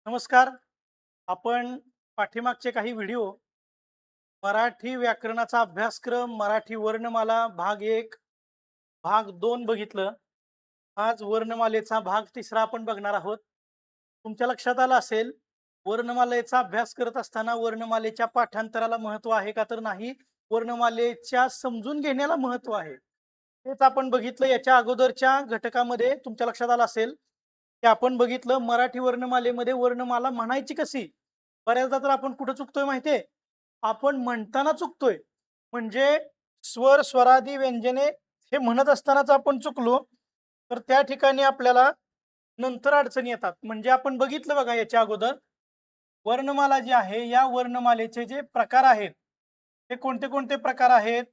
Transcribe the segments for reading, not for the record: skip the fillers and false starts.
नमस्कार. आपण पाठीमागचे काही व्हिडिओ मराठी व्याकरणाचा अभ्यासक्रम, मराठी वर्णमाला भाग 1, भाग 2 बघितलं. आज वर्णमालेचा भाग 3 आपण बघणार आहोत. तुमच्या लक्षात आलं असेल, वर्णमालेचा अभ्यास करत असताना वर्णमालेच्या पाठांतराला महत्त्व आहे का तर नाही, वर्णमालेच्या समजून घेण्याला महत्त्व आहे. तेच आपण बघितलं याच्या अगोदरच्या घटकामध्ये तुमच्या लक्षात आलं असेल, की आपण बघितलं मराठी वर्णमालेमध्ये वर्णमाला म्हणायची कशी? बऱ्याचदा तर आपण कुठं चुकतोय माहितीये? आपण म्हणताना चुकतोय. म्हणजे स्वर, स्वरादी, व्यंजने हे म्हणत असतानाच आपण चुकलो, तर त्या ठिकाणी आपल्याला नंतर अडचणी येतात. म्हणजे आपण बघितलं बघा याच्या अगोदर, वर्णमाला जी आहे, या वर्णमालेचे जे प्रकार आहेत, ते कोणते कोणते प्रकार आहेत?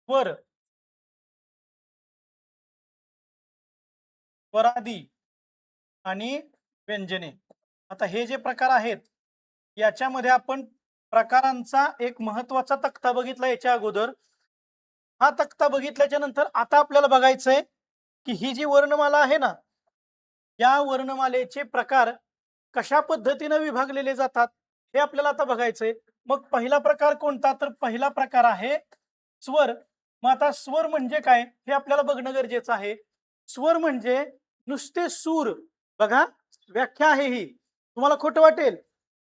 स्वर, स्वरादी आणि व्यंजने. आता हे जे प्रकार आहेत, याच्यामध्ये आपण प्रकारांचा एक महत्वाचा तक्ता बघितला याच्या अगोदर. हा तक्ता बघितल्याच्या नंतर आता आपल्याला बघायचंय, की ही जी वर्णमाला आहे ना, या वर्णमालेचे प्रकार कशा पद्धतीने विभागलेले जातात, हे आपल्याला आता बघायचंय. मग पहिला प्रकार कोणता? तर पहिला प्रकार आहे स्वर. मग आता स्वर म्हणजे काय हे आपल्याला बघणं गरजेचं आहे. स्वर म्हणजे नुसते सूर. बघा, व्याख्या आहे ही. तुम्हाला खोटं वाटेल,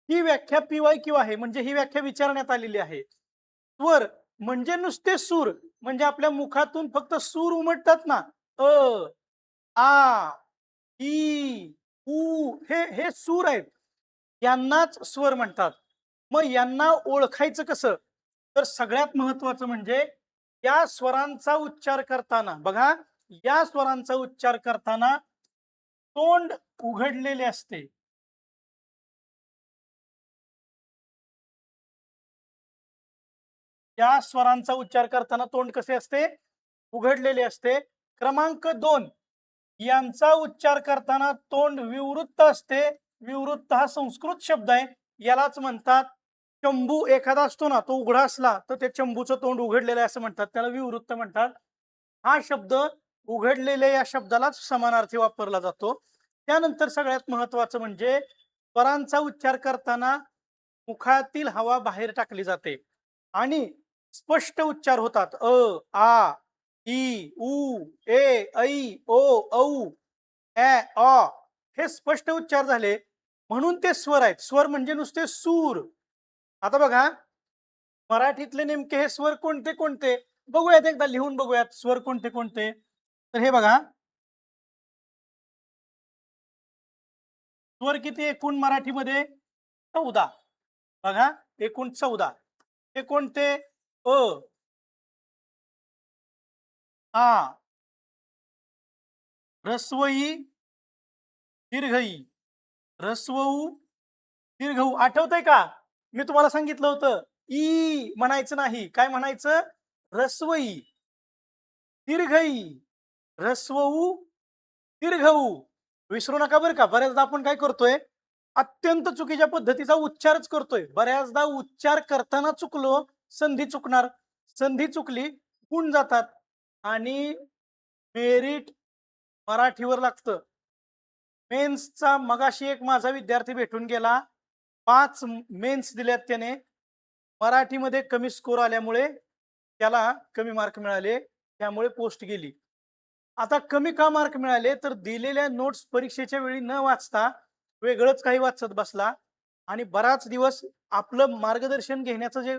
ही व्याख्या PYQ आहे, म्हणजे ही व्याख्या विचारण्यात आलेली आहे. स्वर म्हणजे नुसते सूर, म्हणजे आपल्या मुखातून फक्त सूर उमटतात ना, अ, आ, ई, उ, हे सूर आहेत. यांनाच स्वर म्हणतात. मग यांना ओळखायचं कसं? तर सगळ्यात महत्वाचं म्हणजे या स्वरांचा उच्चार करताना बघा, या स्वरांचा उच्चार करताना तोंड उघडलेले असते. या स्वरांचा उच्चार करताना तोंड कसे असते? उघडलेले असते. क्रमांक 2, यांचा उच्चार करताना तोंड विवृत्त असते. विवृत्त हा संस्कृत शब्द आहे. यालाच म्हणतात चंबू. एखादा असतो ना, तो उघडा असला तर ते चंबूचं तोंड उघडलेलं आहे असं म्हणतात. त्याला विवृत्त म्हणतात. हा शब्द उघडलेले या शब्दालाच समानार्थी वापरला जातो. त्यानंतर सगळ्यात महत्वाचं म्हणजे स्वरांचा उच्चार करताना मुखातील हवा बाहेर टाकली जाते आणि स्पष्ट उच्चार होतात. आ, ई, उ, ए, ऐ, ओ, औ, ऍ, अ. हे स्पष्ट उच्चार झाले म्हणून ते स्वर आहेत. स्वर म्हणजे नुसते सूर. आता बघा, मराठीतले नेमके हे स्वर कोणते कोणते? बघूयात, एकदा लिहून बघूयात स्वर कोणते कोणते. तर हे बघा, स्वर किती एकूण मराठीमध्ये? 14. बघा, एकूण 14. ते कोणते? अ, आ, ऱ्स्व ई, दीर्घ ई, ऱ्स्व उ, दीर्घ ऊ. आठवतंय का? मी तुम्हाला सांगितलं होतं, ई म्हणायचं नाही. काय म्हणायचं? ऱ्स्व ई, दीर्घ ई, ऱ्स्व उ, दीर्घ ऊ. विसरू नका बरं का. बऱ्याचदा आपण काय करतोय, अत्यंत चुकीच्या पद्धतीचा उच्चारच करतोय. बऱ्याचदा उच्चार करताना चुकलो, संधी चुकणार. संधी चुकली, गुण जातात आणि मेरिट मराठीवर लागतं. मेन्सचा मगाशी एक माझा विद्यार्थी भेटून गेला. 5 मेन्स दिल्यात त्याने. मराठीमध्ये कमी स्कोर आल्यामुळे त्याला कमी मार्क मिळाले. त्यामुळे पोस्ट गेली. आता कमी का मार्क मिळाले? तर दिलेल्या नोट्स परीक्षेच्या वेळी न वाचता वेगळंच काही वाचत बसला आणि बराच दिवस आपलं मार्गदर्शन घेण्याचं जे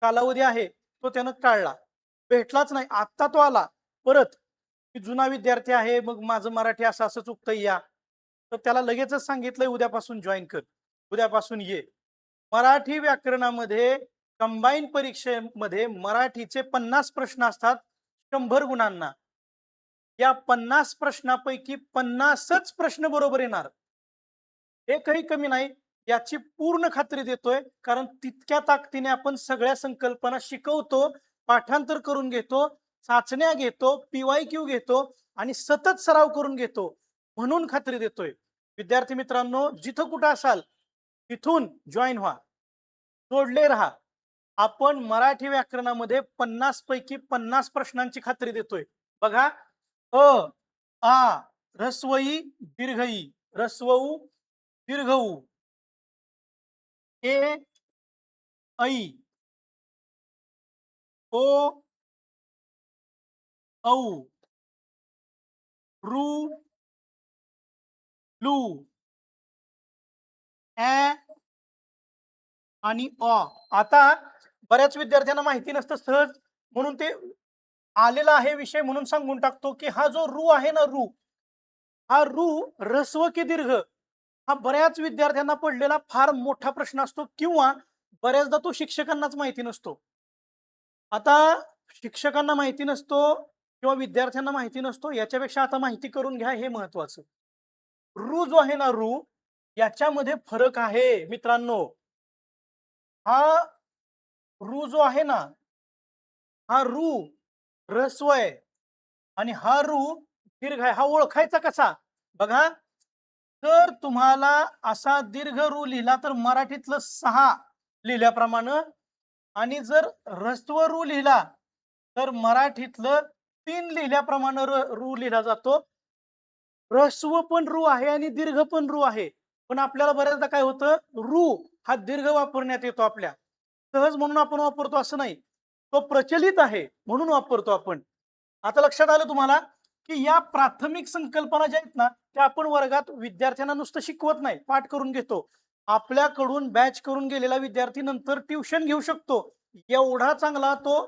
कालावधी आहे तो त्यानं टाळला. भेटलाच नाही. आत्ता तो आला परत, की जुना विद्यार्थी आहे, मग माझं मराठी असं असं चुकतंय या. तर त्याला लगेचच सांगितलंय उद्यापासून जॉईन कर. उद्यापासून ये. मराठी व्याकरणामध्ये कंबाईन परीक्षेमध्ये मराठीचे 50 प्रश्न असतात 100 गुणांना. या 50 प्रश्नापैकी 50च प्रश्न बरोबर येणार. एकही कमी नाही याची पूर्ण खात्री देतोय. कारण तितक्या ताकदीने आपण सगळ्या संकल्पना शिकवतो, पाठांतर करून घेतो, चाचण्या घेतो, PYQ घेतो आणि सतत सराव करून घेतो. म्हणून खात्री देतोय. विद्यार्थी मित्रांनो, जिथं कुठं असाल तिथून जॉईन व्हा. जोडले राहा. आपण मराठी व्याकरणामध्ये 50 पैकी 50 प्रश्नांची खात्री देतोय. बघा, अ, आ, ऱ्स्व ई, दीर्घ ई, ऱ्स्व उ, दीर्घ ऊ, ए ऐ, ओ औ, रू लू, ऍ आणि अ. आता बऱ्याच विद्यार्थ्यांना माहिती नसतं सहज, म्हणून ते आलेला आहे विषय म्हणून सांगून टाकतो की हा जो रू आहे ना, रू, हा रू ऱ्हस्व की दीर्घ, हा बऱ्याच विद्यार्थ्यांना पडलेला फार मोठा प्रश्न असतो किंवा बऱ्याचदा तो शिक्षकांनाच माहिती नसतो. आता शिक्षकांना माहिती नसतो किंवा विद्यार्थ्यांना माहिती नसतो, याच्यापेक्षा आता माहिती करून घ्या हे महत्वाचं. रू जो आहे ना, रू, याच्यामध्ये फरक आहे मित्रांनो. हा रू जो आहे ना, हा रू ऱ्हस्व आहे आणि हा रू दीर्घ आहे. हा ओळखायचा कसा? बघा, जर तुम्हाला असा दीर्घ रू लिहिला तर मराठीतलं 6 लिहिल्याप्रमाणे, आणि जर ऱ्हस्व रू लिहिला तर मराठीतलं 3 लिहिल्याप्रमाणे रू लिहिला जातो. ऱ्हस्व पण रू आहे आणि दीर्घ पण रू आहे. पण आपल्याला बऱ्याचदा काय होतं, रू हा दीर्घ वापरण्यात येतो आपल्या. सहज म्हणून आपण वापरतो असं नाही. तो प्रचलित आहे म्हणून वापरतो आपण. आता लक्षात आलं तुम्हाला, की या प्राथमिक संकल्पना ज्या आहेत ना, त्या आपण वर्गात विद्यार्थ्यांना नुसतं शिकवत नाही, पाठ करून घेतो. आपल्याकडून बॅच करून गेलेला विद्यार्थी नंतर ट्युशन घेऊ शकतो. एवढा चांगला तो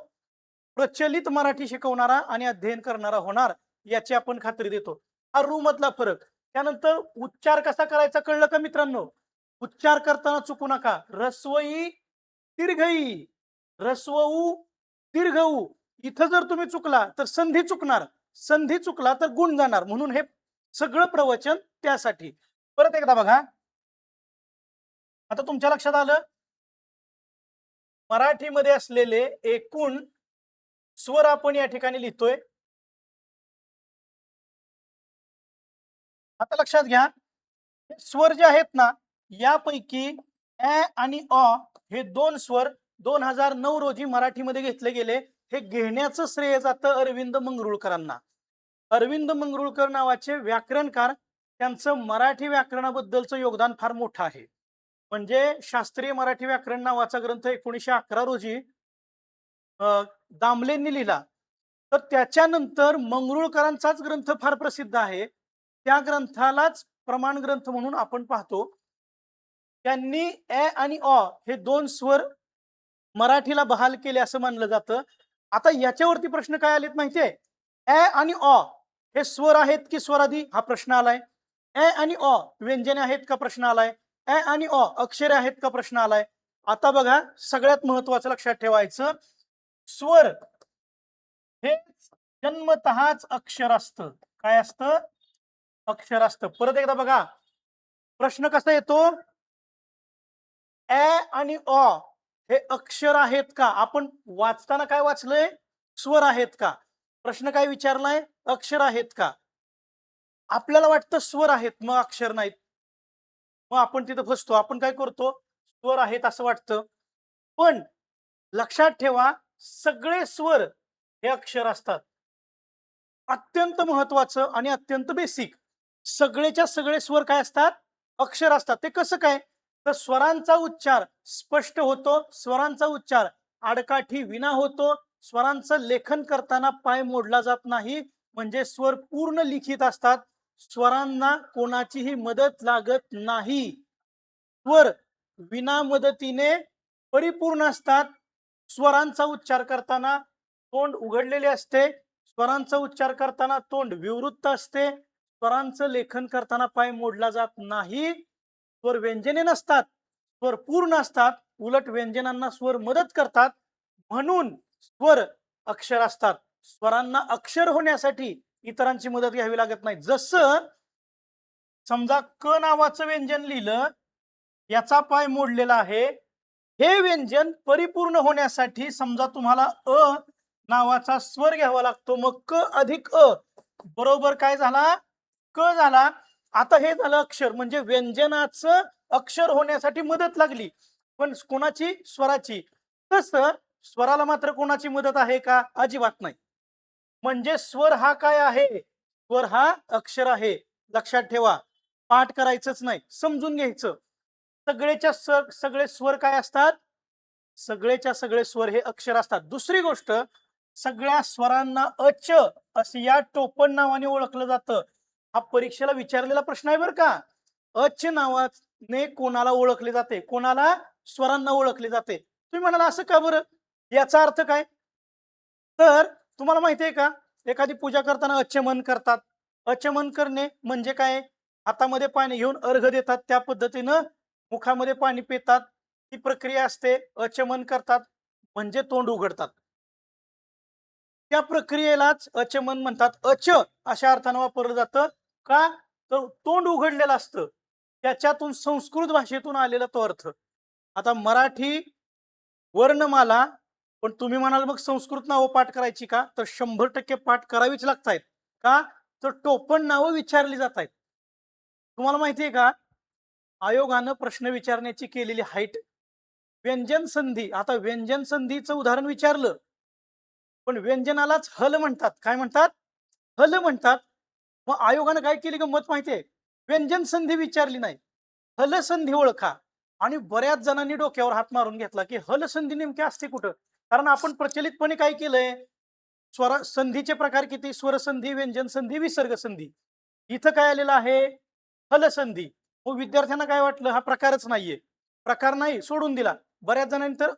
प्रचलित मराठी शिकवणारा आणि अध्ययन करणारा होणार, याची आपण खात्री देतो. हा रू मधला फरक. त्यानंतर उच्चार कसा करायचा कळलं का मित्रांनो? उच्चार करताना चुकू नका. ऱ्हस्व ई, दीर्घ ई, ऱ्हस्व ऊ, दीर्घ ऊ. इथं जर तुम्ही चुकला तर संधी चुकणार, संधी चुकला तर गुण जाणार. म्हणून हे सगळं प्रवचन त्यासाठी. परत एकदा बघा, आता तुमच्या लक्षात आलं, मराठीमध्ये असलेले एकूण स्वर आपण या ठिकाणी लिहितोय. आता लक्षात घ्या, स्वर जे आहेत ना, यापैकी ऍ आणि अ हे 2 स्वर 2009 रोजी मराठीमध्ये घेतले गेले. हे घेण्याचं श्रेय जातं अरविंद मंगरुळकरांना. अरविंद मंगरुळकर नावाचे व्याकरणकार, त्यांचं मराठी व्याकरणाबद्दलचं योगदान फार मोठं आहे. म्हणजे शास्त्रीय मराठी व्याकरण नावाचा ग्रंथ 1911 रोजी दामलेंनी लिहिला. तर त्याच्यानंतर मंगरुळकरांचाच ग्रंथ फार प्रसिद्ध आहे. त्या ग्रंथालाच प्रमाण ग्रंथ म्हणून आपण पाहतो. त्यांनी ए आणि अ हे 2 स्वर मराठीला बहाल केले असं मानलं जातं. आता याच्यावरती प्रश्न काय आलेत माहितीये? ए आणि अ हे स्वर आहेत की स्वरादी, हा प्रश्न आलाय. ए आणि अ व्यंजने आहेत का, प्रश्न आलाय. ए आणि अ अक्षरे आहेत का, प्रश्न आलाय. आता बघा, सगळ्यात महत्वाचं लक्षात ठेवायचं, स्वर हे जन्मतःच अक्षर असतं. काय असतं? अक्षर असतं. परत एकदा बघा, प्रश्न कसा येतो, ए आणि अ हे अक्षर आहेत का? आपण वाचताना काय वाचलंय? स्वर आहेत का? प्रश्न काय विचारलाय? अक्षर आहेत का? आपल्याला वाटतं स्वर आहेत मग अक्षर नाहीत, मग आपण तिथं फसतो. आपण काय करतो, स्वर आहेत असं वाटतं. पण लक्षात ठेवा, सगळे स्वर हे अक्षर असतात. अत्यंत महत्वाचं आणि अत्यंत बेसिक, सगळेच्या सगळे स्वर काय असतात? अक्षर असतात. ते कसं काय? तर स्वरांचा उच्चार स्पष्ट होतो, स्वरांचा उच्चार आडकाठी विना होतो, स्वरांचं लेखन करताना पाय मोडला जात नाही, म्हणजे स्वर पूर्ण लिखित असतात. स्वरांना कोणाचीही मदत लागत नाही. स्वर विना मदतीने परिपूर्ण असतात. स्वरांचा उच्चार करताना तोंड उघडलेले असते, स्वरांचा उच्चार करताना तोंड विवृत्त असते, स्वरांचं लेखन करताना पाय मोडला जात नाही. स्वर व्यंजने नसतात, स्वर पूर्ण असतात. उलट व्यंजनांना स्वर मदत करतात, म्हणून स्वर अक्षर असतात. स्वरांना अक्षर होण्यासाठी इतरांची मदत घ्यावी लागत नाही. जसं समजा क नावाचं व्यंजन लिहिलं, याचा पाय मोडलेला आहे. हे व्यंजन परिपूर्ण होण्यासाठी समजा तुम्हाला अ नावाचा स्वर घ्यावा लागतो. मग क अधिक अ बरोबर काय झाला? क झाला. आता हे झालं अक्षर, म्हणजे व्यंजनाचं अक्षर होण्यासाठी मदत लागली. पण कोणाची? स्वराची. तसं स्वराला मात्र कोणाची मदत आहे का? अजिबात नाही. म्हणजे स्वर हा काय आहे? स्वर हा अक्षर आहे. लक्षात ठेवा. पाठ करायचंच नाही, समजून घ्यायचं. सगळे स्वर काय असतात? सगळेच्या सगळे स्वर हे अक्षर असतात. दुसरी गोष्ट, सगळ्या स्वरांना अच असं या टोपण नावाने ओळखलं जातं. हा परीक्षेला विचारलेला प्रश्न आहे बरं का. अच नावाने कोणाला ओळखले जाते? कोणाला? स्वरांना ओळखले जाते. तुम्ही म्हणाल असं का बरं? याचा अर्थ काय? तर तुम्हाला माहिती आहे का, एखादी पूजा करताना अचमन करतात. अचमन करणे म्हणजे काय? हातामध्ये पाणी घेऊन अर्घ देतात, त्या पद्धतीनं मुखामध्ये पाणी पितात. ही प्रक्रिया असते. अचमन करतात म्हणजे तोंड उघडतात. त्या प्रक्रियेलाच अचमन म्हणतात. अच अशा अर्थानं वापरलं जातं. का? तर तोंड उघडलेलं असतं. त्याच्यातून संस्कृत भाषेतून आलेला तो अर्थ. आता मराठी वर्णमाला, पण तुम्ही म्हणाल मग संस्कृत नावं पाठ करायची का? तर 100% पाठ करावीच लागतायत. का? तर टोपण नावं विचारली जातायत. तुम्हाला माहिती आहे का? आयोगानं प्रश्न विचारण्याची केलेली हाईट, व्यंजन संधी. आता व्यंजन संधीचं उदाहरण विचारलं, पण व्यंजनालाच हल म्हणतात. काय म्हणतात? हल म्हणतात. मग आयोगानं काय केली गंमत माहितीये? व्यंजन संधी विचारली नाही. हल संधी ओळखा. आणि बऱ्याच जणांनी डोक्यावर हात मारून घेतला, की हल संधी नेमकी असते कुठं? कारण आपण प्रचलितपणे काय केलंय? संधीचे प्रकार किती? स्वर संधी, व्यंजन संधी, विसर्ग संधी. इथं काय आलेलं आहे? हल संधी. मग विद्यार्थ्यांना काय वाटलं? हा प्रकारच नाहीये. प्रकार नाही, सोडून दिला. बऱ्याच जणांनी तर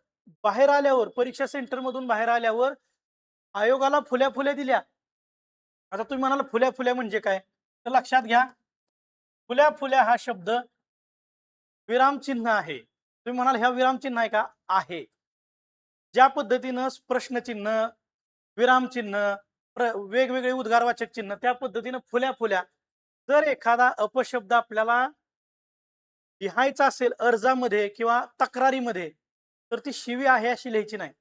बाहेर आल्यावर, परीक्षा सेंटर मधून बाहेर आल्यावर आयोगाला फुल्या फुल्या दिल्या. आता तुम्ही म्हणाल फुल्या फुल्या म्हणजे काय? तर लक्षात घ्या, फुल्या फुल्या हा शब्द विरामचिन्ह आहे. तुम्ही म्हणाल ह्या विरामचिन्ह आहे का? आहे. ज्या पद्धतीनं प्रश्नचिन्ह, विरामचिन्ह, वेगवेगळे उद्गारवाचक चिन्ह, त्या पद्धतीनं फुल्या फुल्या. जर एखादा अपशब्द आपल्याला लिहायचा असेल अर्जामध्ये किंवा तक्रारीमध्ये, तर ती शिवी आहे अशी लिहायची नाही.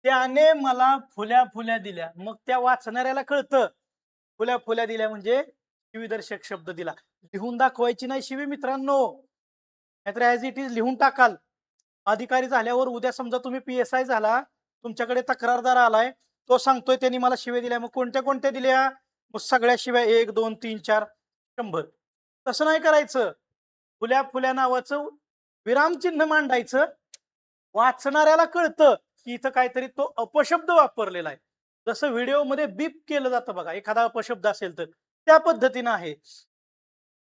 त्याने मला फुल्या फुल्या दिल्या. मग त्या वाचणाऱ्याला कळतं, फुल्या फुल्या दिल्या म्हणजे शिवीदर्शक शब्द दिला. लिहून दाखवायची नाही शिवी मित्रांनो. नाहीतर ॲज इट इज लिहून टाकाल. अधिकारी झाल्यावर उद्या समजा तुम्ही PSI झाला, तुमच्याकडे तक्रारदार आलाय, तो सांगतोय त्यांनी मला शिव्या दिल्या. मग कोणत्या कोणत्या दिल्या? मग सगळ्या शिव्या 1, 2, 3, 4, 100. तसं नाही करायचं. फुल्या फुल्या नावाचं विरामचिन्ह मांडायचं. वाचणाऱ्याला कळतं की इथं काहीतरी तो अपशब्द वापरलेला आहे. जसं व्हिडिओमध्ये बीप केलं जातं बघा, एखादा अपशब्द असेल तर त्या पद्धतीनं आहे.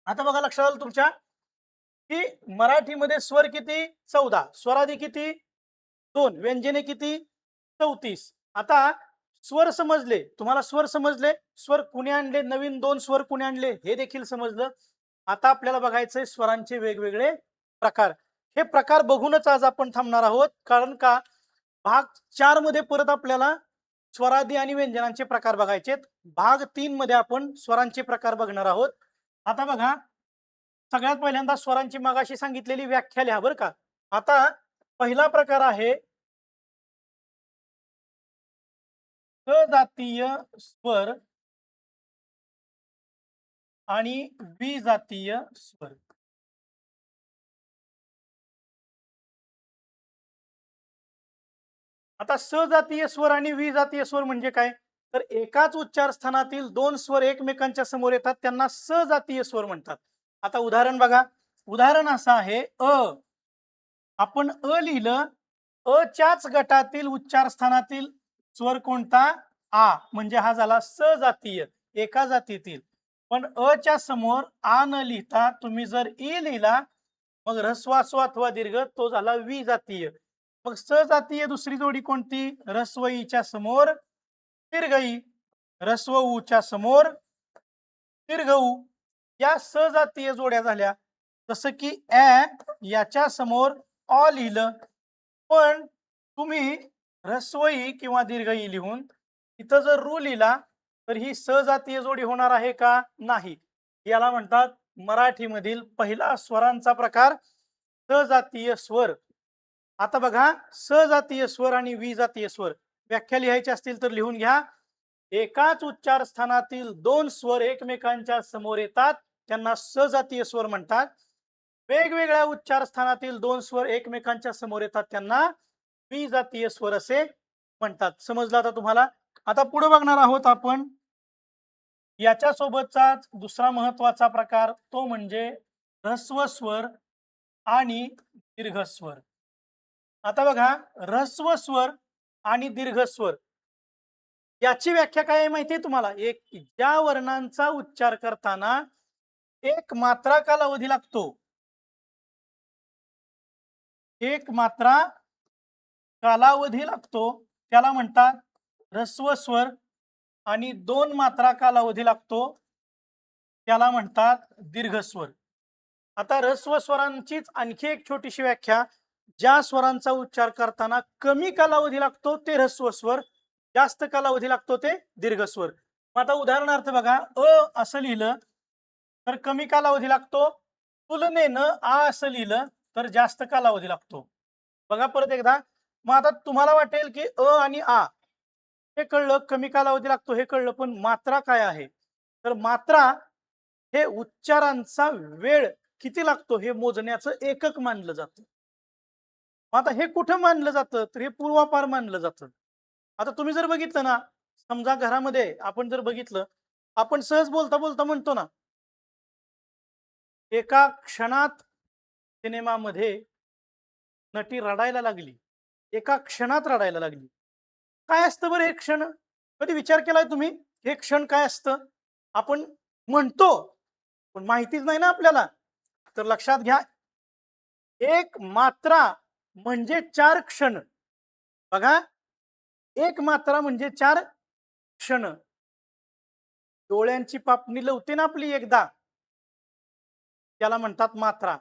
आता बघा लक्षात आलं तुमच्या, की मराठीमध्ये स्वर किती? 14. स्वरादी किती? 2. व्यंजने किती? 34. आता स्वर समजले, तुम्हाला स्वर समजले. स्वर कुणी आणले? नवीन 2 स्वर कुणी आणले हे देखील समजलं. आता आपल्याला बघायचंय स्वरांचे वेगवेगळे प्रकार. हे प्रकार बघूनच आज आपण थांबणार आहोत. कारण का, भाग 4 मध्ये परत आपल्याला स्वरादी आणि व्यंजनांचे प्रकार बघायचे. भाग 3 मध्ये आपण स्वरांचे प्रकार बघणार आहोत. आता बघा, सगळ्यात पहिल्यांदा स्वरांची मगाशी सांगितलेली व्याख्या लिहा बरं का. आता पहिला प्रकार आहे सजातीय स्वर आणि विजातीय स्वर. आता सजातीय स्वर आणि विजातीय स्वर म्हणजे काय? तर एकाच उच्चार स्थानातील 2 स्वर एकमेकांच्या समोर येतात, त्यांना सजातीय स्वर म्हणतात. आता उदाहरण बघा. उदाहरण असं आहे आपण लिहिलं. च्याच गटातील उच्चार स्थानातील स्वर कोणता? आ. म्हणजे हा झाला सजातीय, एका जातीतील. पण च्या समोर आ न लिहिता तुम्ही जर ई लिहिला, मग ऱ्हस्व स्व अथवा दीर्घ, तो झाला विजातीय. मग सजातीय दुसरी जोडी कोणती? ऱ्हस्व ईच्या समोर दीर्घ ई, ऱ्हस्व ऊच्या समोर दीर्घ ऊ. या सजातीय जोड्या झाल्या. जसं की याच्या समोर अ लिहिलं, पण तुम्ही ऱ्हस्व ई किंवा दीर्घ ई लिहून इथं जर रू लिहिला, तर ही सजातीय जोडी होणार आहे का? नाही. याला म्हणतात मराठीमधील पहिला स्वरांचा प्रकार सजातीय स्वर. आता बघा, सजातीय स्वर आणि विजातीय स्वर व्याख्या लिहायची असतील तर लिहून घ्या. एकाच उच्चार स्थानातील 2 स्वर एकमेकांच्या समोर येतात, त्यांना सजातीय स्वर म्हणतात. वेगवेगळ्या उच्चार स्थानातील 2 स्वर एकमेकांच्या समोर येतात, त्यांना विजातीय स्वर असे म्हणतात. समजलं आता तुम्हाला? आता पुढे बघणार आहोत आपण याच्या सोबतचाच दुसरा महत्वाचा प्रकार तो म्हणजे ह्रस्व स्वर आणि दीर्घ स्वर. आता बघा, ह्रस्व स्वर आणि दीर्घ स्वर याची व्याख्या काय आहे माहितीये तुम्हाला? एक ज्या वर्णांचा उच्चार करताना एक मात्रा कालावधी लागतो, एक मात्रा कालावधी लागतो, त्याला म्हणतात ह्रस्व स्वर. आणि 2 मात्रा कालावधी लागतो, त्याला म्हणतात दीर्घ स्वर. आता ह्रस्व स्वरांचीच आणखी एक छोटीशी व्याख्या. ज्या स्वरांचा उच्चार करताना कमी कालावधी लागतो ते ह्रस्व स्वर, जास्त कालावधी लागतो ते दीर्घ स्वर. आता उदाहरणार्थ बघा, असं लिहिलं तर कमी कालावधी लागतो, तुलनेनं आ असं लिहिलं तर जास्त कालावधी लागतो. बघा परत एकदा. मग आता तुम्हाला वाटेल की आणि आ हे कळलं, कमी कालावधी लागतो हे कळलं, पण मात्रा काय आहे? तर मात्रा हे उच्चारांचा वेळ किती लागतो हे मोजण्याचं एकक मानलं जातं. आता हे कुठं मानलं जातं? तर हे पूर्वापार मानलं जातं. आता तुम्ही जर बघितलं ना, समजा घरामध्ये आपण जर बघितलं, आपण सहज बोलता बोलता म्हणतो ना, एका क्षणात सिनेमामध्ये नटी रडायला लागली, एका क्षणात रडायला लागली. काय असतं बरं हे क्षण? कधी विचार केलाय तुम्ही? हे क्षण काय असतं? आपण म्हणतो, पण माहितीच नाही ना आपल्याला. तर लक्षात घ्या, एक मात्रा म्हणजे 4 क्षण. बघा, एक मात्रा म्हणजे 4 क्षण. डोळ्यांची पापणी लवते ना आपली एकदा, त्याला म्हणतात मात्रा.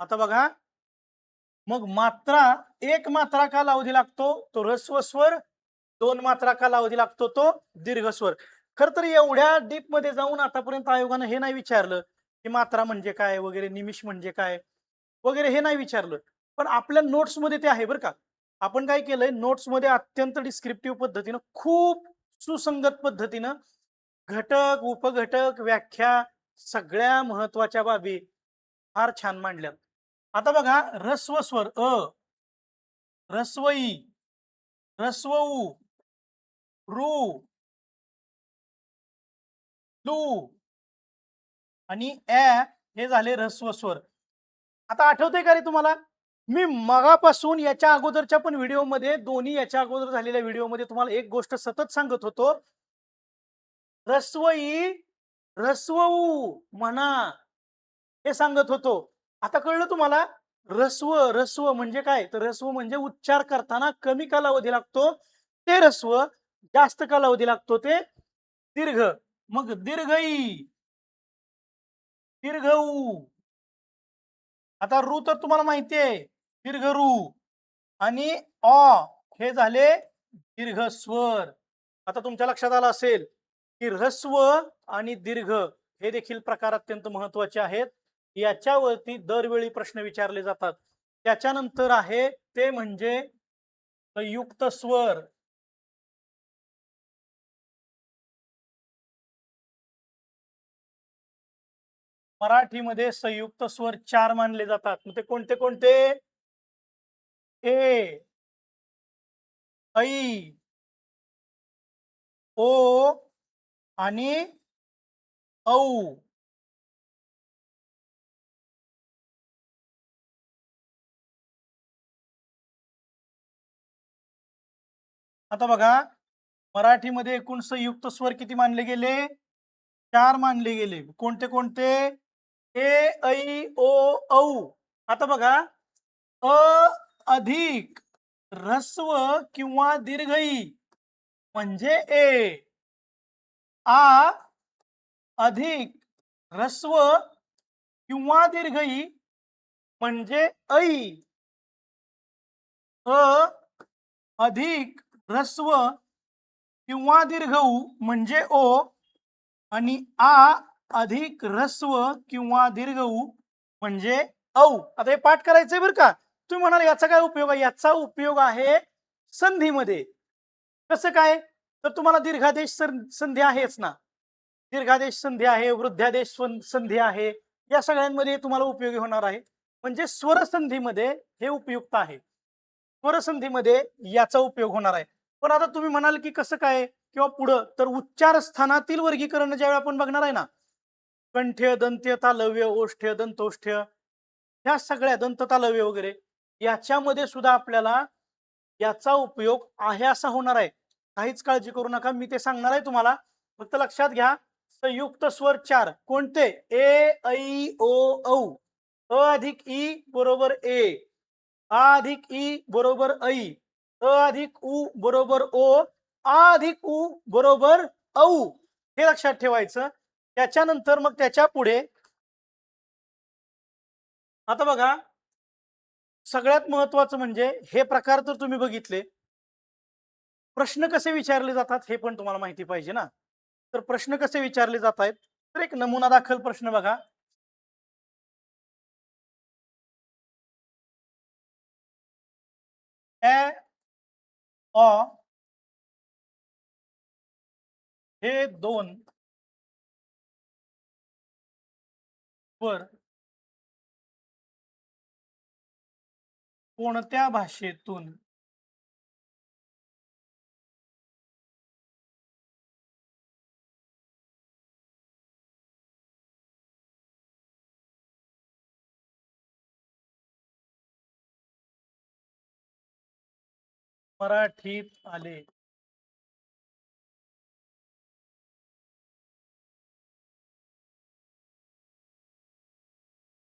आता बघा, मग मात्रा, एक मात्रा कालावधी लागतो तो ह्रस्व स्वर, 2 मात्रा कालावधी लागतो तो दीर्घ स्वर. खर तर एवढ्या डीप मध्ये जाऊन आतापर्यंत आयोगानं हे नाही विचारलं की मात्रा म्हणजे काय वगैरे, निमिष म्हणजे काय वगैरे, हे नाही विचारलं. पण आपल्या नोट्स मध्ये ते आहे बरं का. आपण काय केलंय, नोट्स मध्ये अत्यंत डिस्क्रिप्टिव्ह पद्धतीनं, खूप सुसंगत पद्धतीनं घटक, उपघटक, व्याख्या, सगळ्या महत्वाच्या बाबी फार छान मांडल्यात. आता बघा, ह्रस्व स्वर ह्रस्व ई, ह्रस्व उ, रू, लू आणि हे झाले ह्रस्व स्वर. आता आठवतंय का रे तुम्हाला? मी मगापासून याच्या अगोदरच्या पण व्हिडिओमध्ये, दोन्ही याच्या अगोदर झालेल्या व्हिडिओमध्ये तुम्हाला एक गोष्ट सतत सांगत होतो. ह्रस्व ई, ह्रस्व उ म्हणा हे सांगत होतो. आता कळलं तुम्हाला? ह्रस्व ह्रस्व म्हणजे काय? तर ह्रस्व म्हणजे उच्चार करताना कमी कालावधी लागतो ते ह्रस्व, जास्त कालावधी लागतो ते दीर्घ. मग दीर्घ ई, दीर्घ ऊ. आता रू तर तुम्हाला माहिती आहे, दीर्घ रू. आणि अ हे झाले दीर्घ स्वर. आता तुमच्या लक्षात आलं असेल की ह्रस्व आणि दीर्घ हे देखील प्रकार अत्यंत महत्वाचे आहेत. याच्यावरती दरवेळी प्रश्न विचारले जातात. त्याच्यानंतर आहे ते म्हणजे संयुक्त स्वर. मराठीमध्ये संयुक्त स्वर 4 मानले जातात. मग ते कोणते कोणते? ए, ऐ, ओ आणि औ. आता बघा, मराठीमध्ये एकूण संयुक्त स्वर किती मानले गेले? 4 मानले गेले. कोणते कोणते? ए, ऐ, ओ, औ. आता बघा, अ अधिक ह्रस्व किंवा दीर्घ ई म्हणजे ए. आ अधिक ह्रस्व किंवा दीर्घ ई म्हणजे ऐ. अ अधिक ह्रस्व किंवा दीर्घ उ म्हणजे ओ. आणि आ अधिक ह्रस्व किंवा दीर्घ उ म्हणजे औ. आता हे पाठ करायचंय बरं का. तुम्ही म्हणाल याचा काय उपयोग आहे? याचा उपयोग आहे संधीमध्ये. कसं काय? तर तुम्हाला दीर्घादेश संधी आहेच ना. दीर्घादेश संधी आहे, वृद्धादेश संधी आहे. या सगळ्यांमध्ये तुम्हाला उपयोगी होणार आहे. म्हणजे स्वरसंधीमध्ये हे उपयुक्त आहे. स्वरसंधीमध्ये याचा उपयोग होणार आहे. पण आता तुम्ही म्हणाल की कसं काय? किंवा पुढं, तर उच्चार स्थानातील वर्गीकरण ज्यावेळी आपण बघणार आहे ना, कंठ्य, दंत्य, तालव्य, ओष्ठ्य, दंतोष्ठ्य, ह्या सगळ्या दंत तालव्य वगैरे, याच्यामध्ये सुद्धा आपल्याला याचा उपयोग आहे असा होणार आहे. काहीच काळजी करू नका, मी ते सांगणार आहे तुम्हाला. फक्त लक्षात घ्या, संयुक्त स्वर 4 कोणते? ए, ऐ, ओ, औ. अ अधिक ई बरोबर ए, आ अधिक ई बरोबर ऐ, अ अधिक उ बरोबर ओ, आ अधिक उ बरोबर औ. हे लक्षात ठेवायचं. त्याच्यानंतर मग त्याच्या पुढे आता बघा, सगळ्यात महत्वाचं म्हणजे हे प्रकार तर तुम्ही बघितले. प्रश्न कसे विचारले जातात हे पण तुम्हाला माहिती पाहिजे ना. तर प्रश्न कसे विचारले जात आहेत, तर एक नमुना दाखल प्रश्न बघा. ए, अ हे दोन वर कोणत्या भाषेतून मराठीत आले?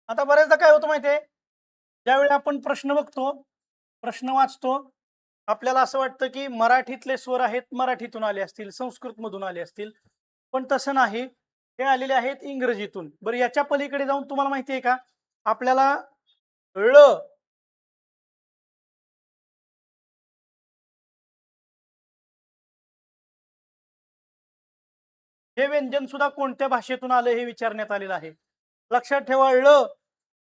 आता बऱ्याचदा काय होतं माहितीये, ज्यावेळी आपण प्रश्न बघतो, प्रश्न वाचतो, आपल्याला असं वाटतं की मराठीतले स्वर आहेत, मराठीतून आले असतील, संस्कृत मधून आले असतील, पण तसं नाही. हे आलेले आहेत इंग्रजीतून. बरं, याच्या पलीकडे जाऊन तुम्हाला माहिती आहे का, आपल्याला ळ हे व्यंजन सुद्धा कोणत्या भाषेतून आलं हे विचारण्यात आलेलं आहे. लक्षात ठेवा, ळ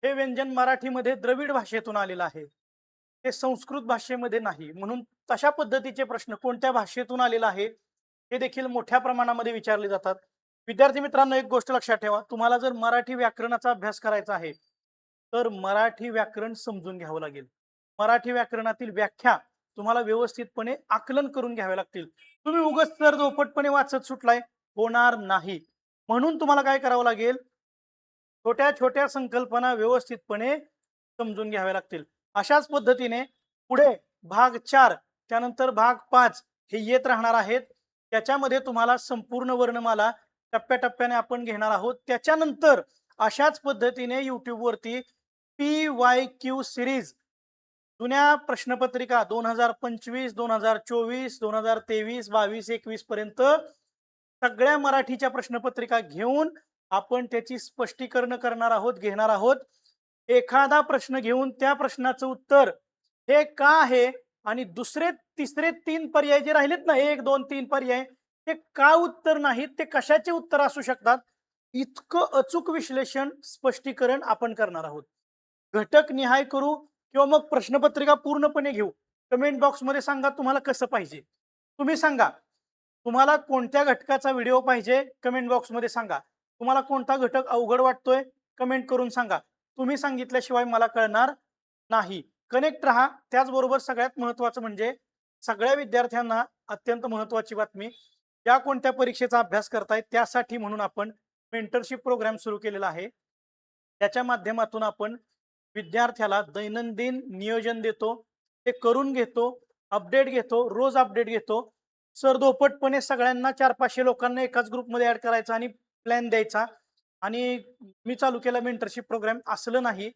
हे व्यंजन मराठीमध्ये द्रविड भाषेतून आलेलं आहे, ते संस्कृत भाषेमध्ये नाही. म्हणून तशा पद्धतीचे प्रश्न कोणत्या भाषेतून आलेला आहे हे देखील मोठ्या प्रमाणामध्ये विचारले जातात. विद्यार्थी मित्रांनो, एक गोष्ट लक्षात ठेवा, तुम्हाला जर मराठी व्याकरणाचा अभ्यास करायचा आहे तर मराठी व्याकरण समजून घ्यावं लागेल. मराठी व्याकरणातील व्याख्या तुम्हाला व्यवस्थितपणे आकलन करून घ्यावे लागतील. तुम्ही उगाच तर दोपटपणे वाचत सुटलाय, होणार नाही. म्हणून तुम्हाला काय करावं लागेल, छोट्या छोट्या संकल्पना व्यवस्थितपणे समजून घ्याव्या लागतील. अशाच पद्धतीने पुढे भाग 4 त्यानंतर भाग 5 हे येत राहणार आहेत. त्याच्यामध्ये तुम्हाला संपूर्ण वर्णमाला टप्प्याटप्प्याने आपण घेणार आहोत. त्याच्यानंतर अशाच पद्धतीने YouTube वरती PYQ सिरीज जुन्या प्रश्नपत्रिका 2025, 2024, 2023, 22, 21 पर्यंत सगळ्या मराठीच्या प्रश्नपत्रिका घेऊन आपण त्याची स्पष्टीकरण करणार आहोत, घेणार आहोत. एखादा प्रश्न घेऊन त्या प्रश्नाचं उत्तर हे का आहे आणि दुसरे तिसरे 3 पर्याय जे राहिलेत ना, 1 2 3 पर्याय, ते का उत्तर नाहीत, ते कशाचे उत्तर असू शकतात, इतकं अचूक विश्लेषण स्पष्टीकरण आपण करणार आहोत. घटक निहाय करू किंवा मग प्रश्नपत्रिका पूर्णपणे घेऊ. कमेंट बॉक्समध्ये सांगा तुम्हाला कसं पाहिजे. तुम्ही सांगा, तुम्हाला कोणत्या घटकाचा व्हिडिओ पाहिजे, कमेंट बॉक्समध्ये सांगा. तुम्हाला कोणता घटक अवघड वाटतोय, कमेंट करून सांगा. तुम्ही सांगितल्याशिवाय मला कळणार नाही. कनेक्ट राहा. त्याचबरोबर सगळ्यात महत्त्वाचं म्हणजे सगळ्या विद्यार्थ्यांना अत्यंत महत्त्वाची बातमी, ज्या कोणत्या परीक्षेचा अभ्यास करतायत त्यासाठी म्हणून आपण मेंटरशिप प्रोग्राम सुरू केलेला आहे. त्याच्या माध्यमातून आपण विद्यार्थ्याला दैनंदिन नियोजन देतो, ते करून घेतो, अपडेट घेतो, रोज अपडेट घेतो. सरदोपटपणे सगळ्यांना 400-500 लोकांना एकाच ग्रुपमध्ये ऍड करायचा आणि प्लॅन द्यायचा आणि मी चालू केला मेंटरशिप प्रोग्राम असलं नाही.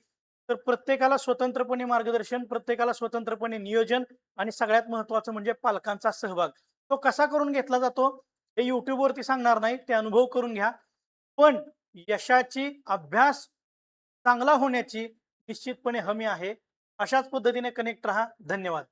तर प्रत्येकाला स्वतंत्रपणे मार्गदर्शन, प्रत्येकाला स्वतंत्रपणे नियोजन आणि सगळ्यात महत्त्वाचं म्हणजे पालकांचा सहभाग. तो कसा करून घेतला जातो हे YouTube वरती सांगणार नाही, ते अनुभव करून घ्या. पण यशाची, अभ्यास चांगला होण्याची निश्चितपणे हमी आहे. अशाच पद्धतीने कनेक्ट राहा. धन्यवाद.